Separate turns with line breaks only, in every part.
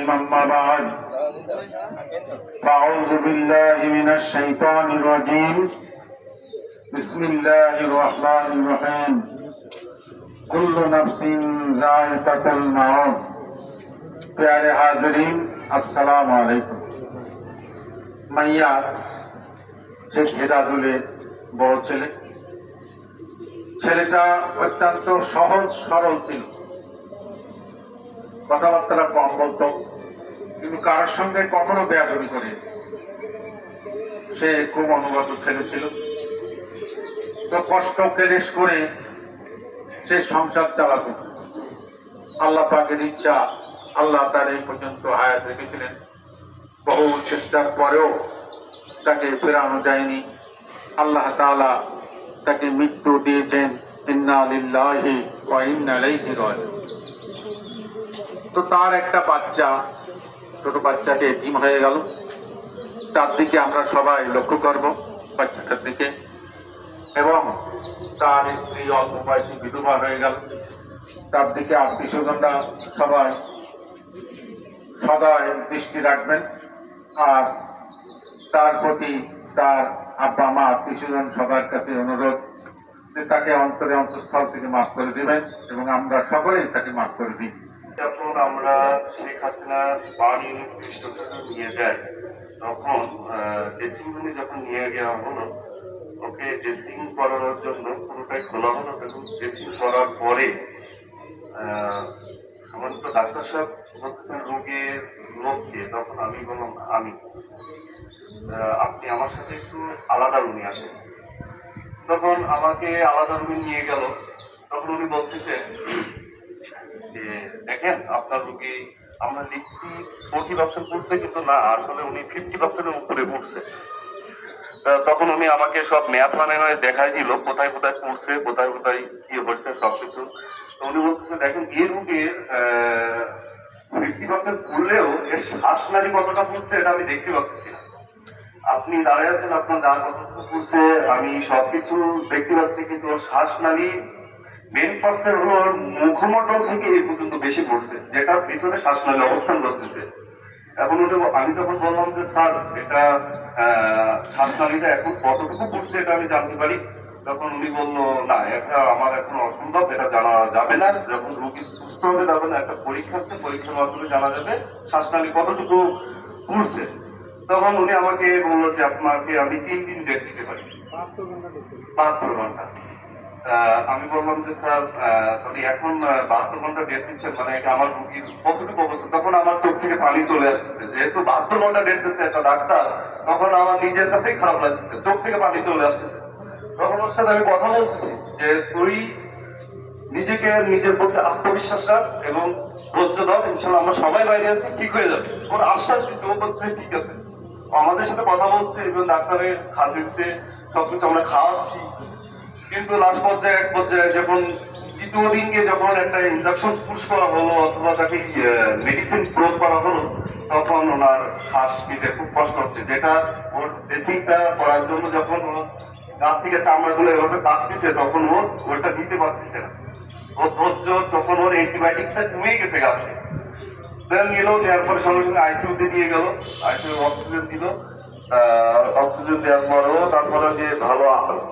الرجيم أما بعد فأعوذ بالله من الشيطان الرجيم بسم الله الرحمن الرحيم كل نفس ذائقة الموت प्यारे हाजरीन अस्सलाम वालेकुम। মাইয়া শেখ হেদাদুলের বড় ছেলে, ছেলেটা অত্যন্ত সহজ সরল ছিল, কথাবার্তা কম বলতো, কিন্তু কারোর সঙ্গে কখনো বেয়াদবি করে। সে খুব অনুগত ছেলে ছিল। তো কষ্ট কেলেশ করে সে সংসার চালাতো। আল্লাহ পাকের ইচ্ছা, আল্লাহ তার এই পর্যন্ত হায়াত রেখেছিলেন। বহু চেষ্টার পরেও তাকে ফেরানো যায়নি। আল্লাহ তাআলা তাকে মৃত্যু দিয়েছেন। ইন্না লিল্লাহি ওয়া ইন্না ইলাইহি রাজিউন। তো তার একটা বাচ্চা, ছোট বাচ্চাটি এতিম হয়ে গেল। তার দিকে আমরা সবাই লক্ষ্য করব, বাচ্চাটার দিকে। এবং তার স্ত্রী অল্প বয়সী বিধবা হয়ে গেল। তার দিকে আত্মীয় স্বজনরা সবাই সদয় দৃষ্টি রাখবেন। আর তার প্রতি তার আব্বা মা আত্মীয় স্বজন সবার কাছে অনুরোধ যে তাকে অন্তরে অন্তঃস্থল থেকে মাফ করে দিবেন এবং আমরা সকলেই তাকে মাফ করে দিই।
যখন আমরা শেখ হাসিনার বাড়ি পৃষ্ঠপোষক নিয়ে যাই, তখন ড্রেসিং রুমে যখন নিয়ে যাওয়া হলো, ওকে ড্রেসিং করানোর জন্য পুরোটাই খোলা হলো এবং ড্রেসিং করার পরে সাধারণত ডাক্তার সাহেব বলতেছেন রোগের লোককে। তখন আমি বললাম আপনি আমার সাথে একটু আলাদা রুমে আসেন। তখন আমাকে আলাদা রুমে নিয়ে গেল। তখন উনি বলতেছেন যে দেখেন আপনার রোগী আমরা লিখছি 40% পড়ছে, কিন্তু না, আসলে উনি 50%-এর উপরে পড়ছে। তখন উনি আমাকে সব ম্যাপ মানে দেখাই দিল কোথায় কোথায় পড়ছে, কোথায় কোথায় কি হয়েছে সবকিছু। তো উনি বলতেছে দেখেন এই রোগীর 50% পড়লেও এর শ্বাসনালী কতটা পড়ছে এটা আমি দেখতে পাচ্ছি না। আপনি দাঁড়িয়ে আছেন, আপনার যা কতটুকু পড়ছে আমি সবকিছু দেখতে পাচ্ছি, কিন্তু ওর শ্বাসনালী মেন পার্সেন্ট হলো ওর মুখমণ্ডল থেকে এই পর্যন্ত বেশি পড়ছে, যেটার ভিতরে শ্বাসনালী অবস্থান করতেছে। এখন আমি তখন বললাম যে স্যার এটা শ্বাসনালীটা এখন কতটুকু পড়ছে এটা আমি জানতে পারি। তখন উনি বললো না, এটা আমার এখন অসম্ভব, এটা জানা যাবে না। যখন রোগী সুস্থ হবে তখন একটা পরীক্ষা আছে, পরীক্ষার মাধ্যমে জানা যাবে শ্বাসনালী কতটুকু পড়ছে। তখন উনি আমাকে বললো যে আপনাকে আমি 3 দিন ডেট দিতে পারি, 72 ঘন্টা। আমি বললাম যে স্যার আপনি এখন 72 ঘন্টা ডেট দিচ্ছেন, মানে আমার রোগীর কতটুকু অবস্থা। তখন আমার চোখ থেকে পানি চলে আসতেছে, যেহেতু 72 ঘন্টা ডেট দিচ্ছে একটা ডাক্তার, তখন আমার নিজের কাছেই খারাপ লাগতেছে, চোখ থেকে পানি চলে আসতেছে। তখন ওর সাথে আমি কথা বলতেছি যে তুই নিজেকে নিজের প্রতি আত্মবিশ্বাস রাখ এবং ধৈর্য দাও, ইনশাল্লাহ আমরা সবাই বাইরে আছি, ঠিক হয়ে যাবে। ওর আশ্বাস দিচ্ছে, ও বলছে ঠিক আছে। আমাদের সাথে কথা বলছে এবং ডাক্তারের খাদ্য দিচ্ছে, সবকিছু আমরা খাওয়াচ্ছি। কিন্তু লাস্ট পর্যায়ে এক পর্যায়ে যখন দ্বিতীয় দিনকে যখন একটা ইনজেকশন পুশ করা হলো অথবা তাকে মেডিসিন প্রয়োগ করা হলো, তখন ওনার শ্বাস নিতে খুব কষ্ট হচ্ছে। যেটা ওর ড্রেসিংটা করার জন্য যখন গাছ থেকে চামড়াগুলো এভাবে কাটতেছে, তখন ওর ওইটা নিতে পারতেছে না। ওর ধৈর্য, তখন ওর অ্যান্টিবায়োটিকটা কমে গেছে গাছ থেকে। নিল, নেওয়ার পরে সঙ্গে সঙ্গে আইসিইউতে দিয়ে গেল, আইসিইউ অক্সিজেন দিল। অক্সিজেন দেওয়ার পরেও তারপরে যে ভালো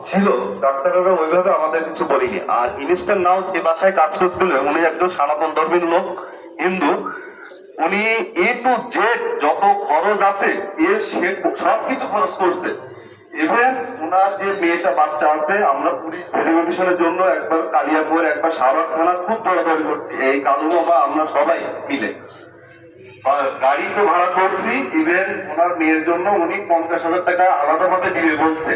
ছিল, ডাক্তাররা ওইভাবে আমাদের কিছু বলিনি। আর ইনস্ট্যান্ট নাও যে বাসায় কাজ করতে হলে, উনি একজন সনাতন ধর্মের লোক, হিন্দু। উনি এ টু জেড যত খরচ আছে এর সে সবকিছু খরচ করছে। ইভেন ওনার যে মেয়েটা বাচ্চা আছে, আমরা পুলিশ ভেরিফিকেশনের জন্য একবার কালিয়াপুর, একবার শাহবাগ থানা খুব দৌড়াদৌড়ি করছি, এই কালু বাবা আমরা সবাই মিলে গাড়ি তো ভাড়া করছি। ইভেন ওনার মেয়ের জন্য উনি 50,000 টাকা আলাদা ভাবে দিবে বলছে।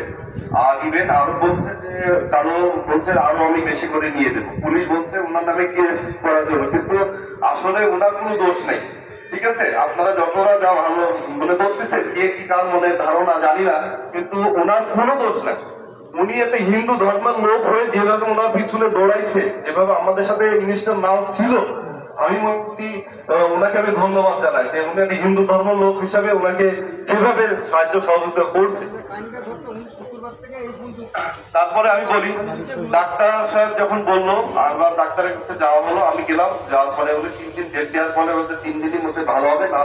আর ইভেন আরো বলছে যে কারো বলছে আরো আমি বেশি করে নিয়ে দেবো। পুলিশ বলছে ওনার নামে কেস করার জন্য, কিন্তু আসলে ওনার কোনো দোষ নেই। ঠিক আছে, আপনারা যতটা যা ভালো মনে করতেছেন, কে কি কার মনে ধারণা জানি না, কিন্তু ওনার কোনো দোষ নাই। উনি একটা হিন্দু ধর্মের লোক হয়ে যেভাবে ওনার পিছনে দৌড়াইছে, যেভাবে আমাদের সাথে জিনিসটা নাও ছিল, আমি মনে
ওনাকে আমি ধন্যবাদ জানাই যে উনি একটি হিন্দু ধর্ম লোক হিসাবে ওনাকে যেভাবে সাহায্য সহযোগিতা করছে। তারপরে আমি বলি, ডাক্তার সাহেব যখন বললো, আবার ডাক্তারের কাছে যাওয়া হলো, আমি গেলাম, যাওয়ার পরে বলে 3 দিন ডেট দেওয়ার পরে 3 দিনের মধ্যে ভালো হবে, না